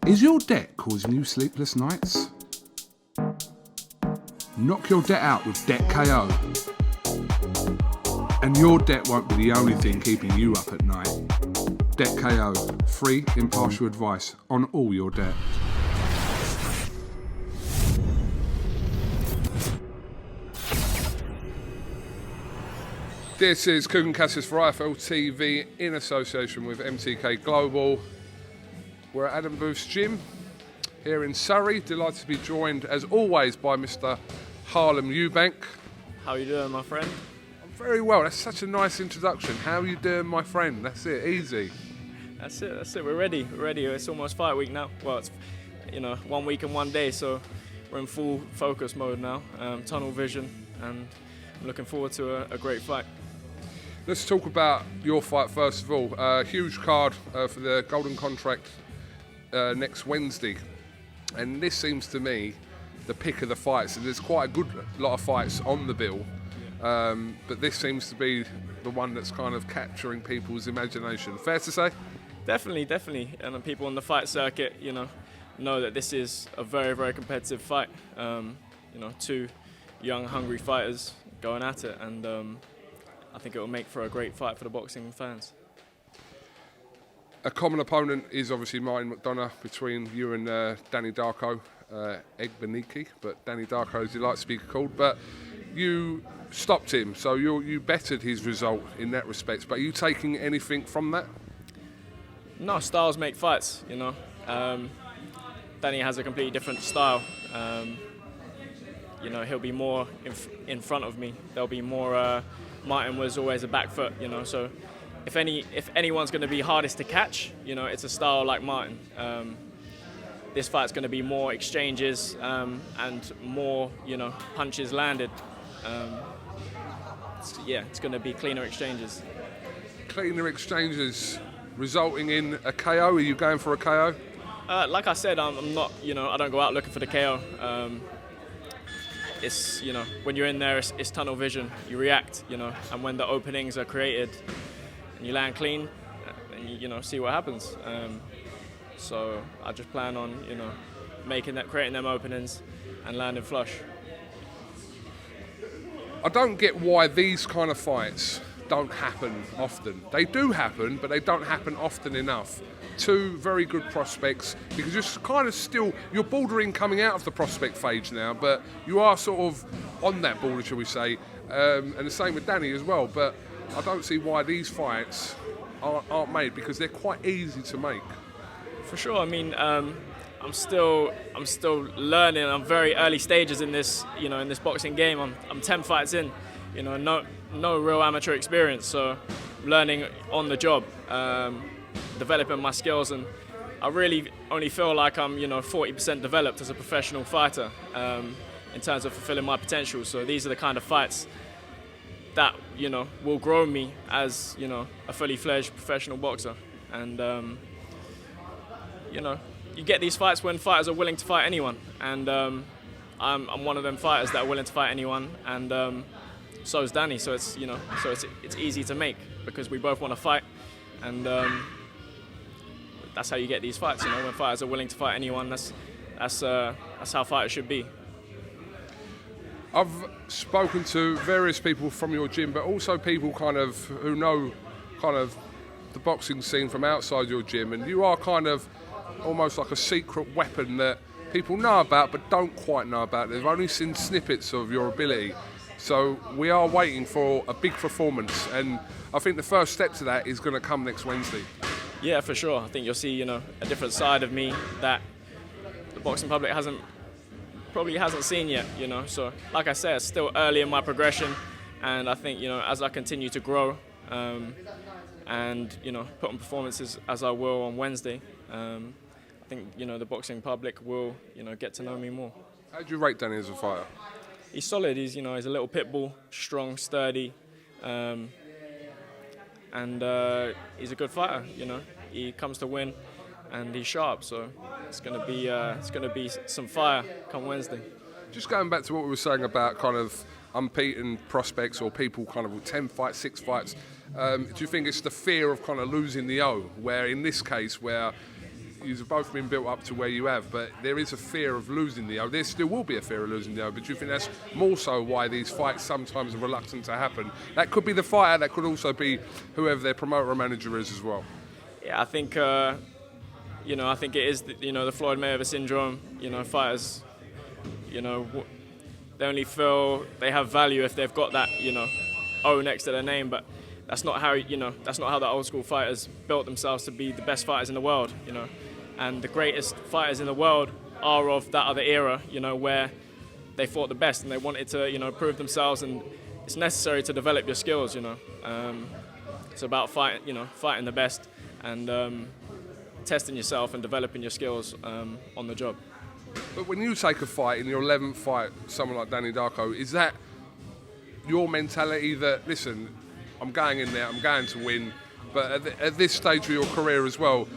Is your debt causing you sleepless nights? Knock your debt out with Debt KO. And your debt won't be the only thing keeping you up at night. Debt KO, free impartial advice on all your debt. This is KUGAN CASSIUS for IFL TV in association with MTK Global. We're at Adam Booth's gym here in Surrey. Delighted to be joined, as always, by Mr. HARLEM EUBANK. How are you doing, my friend? I'm very well. That's such a nice introduction. How are you doing, my friend? That's it. Easy. That's it. We're ready. It's almost fight week now. Well, it's 1 week and 1 day, so we're in full focus mode now. Tunnel vision, and I'm looking forward to a great fight. Let's talk about your fight first of all. Huge card for the Golden Contract next Wednesday, and this seems to me the pick of the fights. And there's quite a good lot of fights on the bill, but this seems to be the one that's kind of capturing people's imagination. Fair to say? Definitely. And people on the fight circuit, know that this is a very, very competitive fight. Two young, hungry fighters going at it, and I think it will make for a great fight for the boxing fans. A common opponent is obviously Martin McDonough between you and Danny Darko, EGBUNIKE, but Danny Darko as he likes to be called. But you stopped him, so you bettered his result in that respect. But are you taking anything from that? No, styles make fights, Danny has a completely different style. He'll be more in front of me. There'll be more. Martin was always a back foot, so if anyone's going to be hardest to catch, it's a style like Martin. This fight's going to be more exchanges and more, punches landed. It's going to be cleaner exchanges. Cleaner exchanges resulting in a KO. Are you going for a KO? Like I said, I'm not, I don't go out looking for the KO. It's, when you're in there, it's tunnel vision. You react, and when the openings are created and you land clean, and you see what happens. So I just plan on, creating them openings and landing flush. I don't get why these kind of fights don't happen often. They do happen, but they don't happen often enough. Two very good prospects, because you're bordering coming out of the prospect phase now, but you are sort of on that border, shall we say, and the same with Danny as well. But I don't see why these fights aren't made, because they're quite easy to make. For sure. I'm still learning. I'm very early stages in this, in this boxing game. I'm 10 fights in, no real amateur experience, so I'm learning on the job. Developing my skills, and I really only feel like I'm 40% developed as a professional fighter in terms of fulfilling my potential. So these are the kind of fights that will grow me as a fully fledged professional boxer. And you get these fights when fighters are willing to fight anyone, and I'm one of them fighters that are willing to fight anyone, and so is Danny. So it's it's easy to make, because we both want to fight, and that's how you get these fights. When fighters are willing to fight anyone, that's how fighters should be. I've spoken to various people from your gym, but also people who know the boxing scene from outside your gym, and you are almost like a secret weapon that people know about but don't quite know about. They've only seen snippets of your ability. So we are waiting for a big performance, and I think the first step to that is going to come next Wednesday. Yeah, for sure. I think you'll see, a different side of me that the boxing public probably hasn't seen yet, So, like I said, it's still early in my progression, and I think, as I continue to grow, and put on performances as I will on Wednesday, I think the boxing public will get to know me more. How do you rate Danny as a fighter? He's solid. He's he's a little pit bull, strong, sturdy. And he's a good fighter, He comes to win, and he's sharp. So it's going to be some fire come Wednesday. Just going back to what we were saying about unbeaten prospects or people with 10 fights, 6 fights. Do you think it's the fear of losing the O, where in this case, where you've both been built up to where you have, but there is a fear of losing the O. There still will be a fear of losing the O, but do you think that's more so why these fights sometimes are reluctant to happen? That could be the fighter, that could also be whoever their promoter or manager is as well. Yeah, I think I think it is the Floyd Mayweather syndrome. Fighters, they only feel they have value if they've got that O next to their name, but that's not how the old school fighters built themselves to be the best fighters in the world, and the greatest fighters in the world are of that other era, where they fought the best and they wanted to prove themselves, and it's necessary to develop your skills. It's about fighting the best and testing yourself and developing your skills on the job. But when you take a fight in your 11th fight, someone like Danny Darko, is that your mentality that, listen, I'm going in there, I'm going to win, but at this stage of your career as well,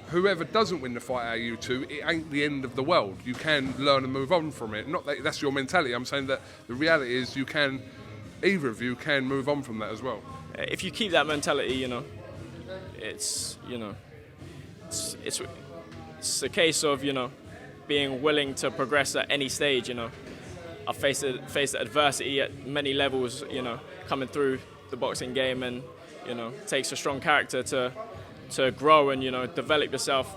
whoever doesn't win the fight out of you two, it ain't the end of the world. You can learn and move on from it. Not that that's your mentality. I'm saying that the reality is either of you can move on from that as well. If you keep that mentality, it's a case of being willing to progress at any stage. I've faced adversity at many levels, coming through the boxing game, and it takes a strong character to grow and develop yourself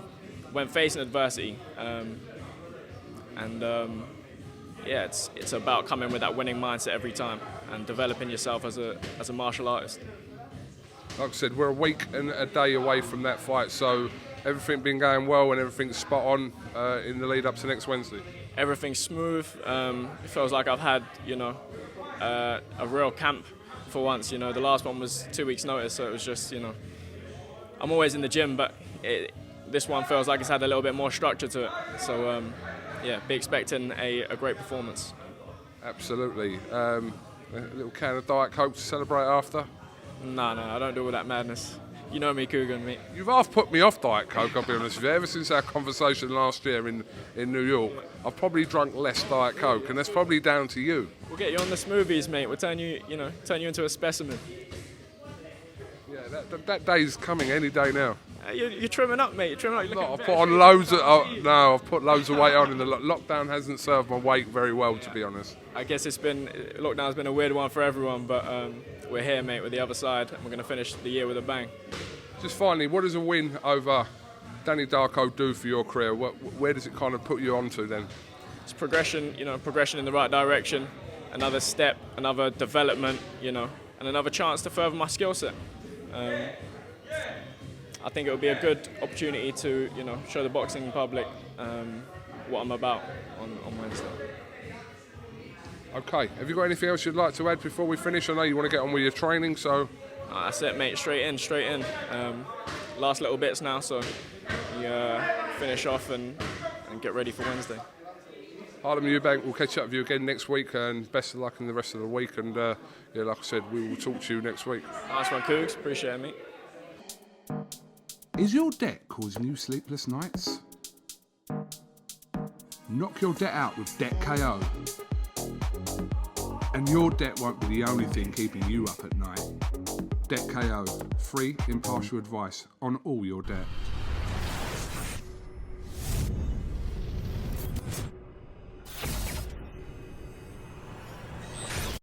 when facing adversity. It's about coming with that winning mindset every time and developing yourself as a martial artist. Like I said, we're a week and a day away from that fight, so everything been going well and everything's spot on in the lead up to next Wednesday. Everything's smooth. It feels like I've had a real camp for once. The last one was 2 weeks' notice, so it was just I'm always in the gym, but this one feels like it's had a little bit more structure to it. So be expecting a great performance. Absolutely. A little can of Diet Coke to celebrate after? No, I don't do all that madness. You know me, KUGAN, mate. You've half put me off Diet Coke, I'll be honest with you. Ever since our conversation last year in New York, I've probably drunk less Diet Coke, and that's probably down to you. We'll get you on the smoothies, mate. We'll turn you into a specimen. Yeah, that day's coming any day now. You're trimming up, mate. You're trimming up. You're I've put on loads of... I've put loads of weight on, and the lockdown hasn't served my weight very well, to be honest. I guess lockdown's been a weird one for everyone, but we're here, mate, with the other side, and we're going to finish the year with a bang. Just finally, what does a win over Danny Darko do for your career? Where does it kind of put you onto then? It's progression, progression in the right direction, another step, another development, and another chance to further my skill set. I think it would be a good opportunity to, show the boxing public what I'm about on Wednesday. Okay, have you got anything else you'd like to add before we finish? I know you want to get on with your training, so... That's it, mate, straight in. Last little bits now, so you finish off and get ready for Wednesday. HARLEM EUBANK, we'll catch up with you again next week, and best of luck in the rest of the week, and like I said, we will talk to you next week. Nice one, Cougs, appreciate it, mate. Is your debt causing you sleepless nights? Knock your debt out with Debt KO. And your debt won't be the only thing keeping you up at night. Debt KO, free impartial advice on all your debt.